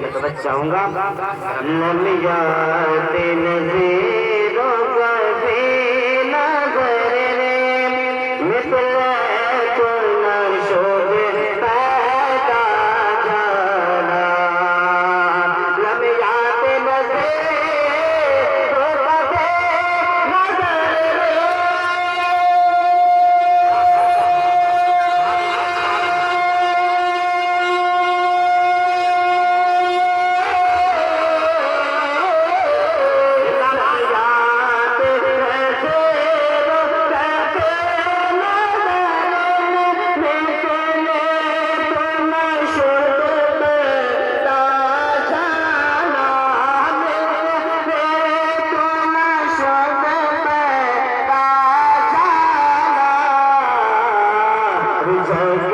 मैं समझ चाहूंगा लमियाते नज़ीरों का भी नज़र रे मिसल तो न शोभे पैदा जाना लमियाते नज़ीरों का भी नज़र रे Sorry.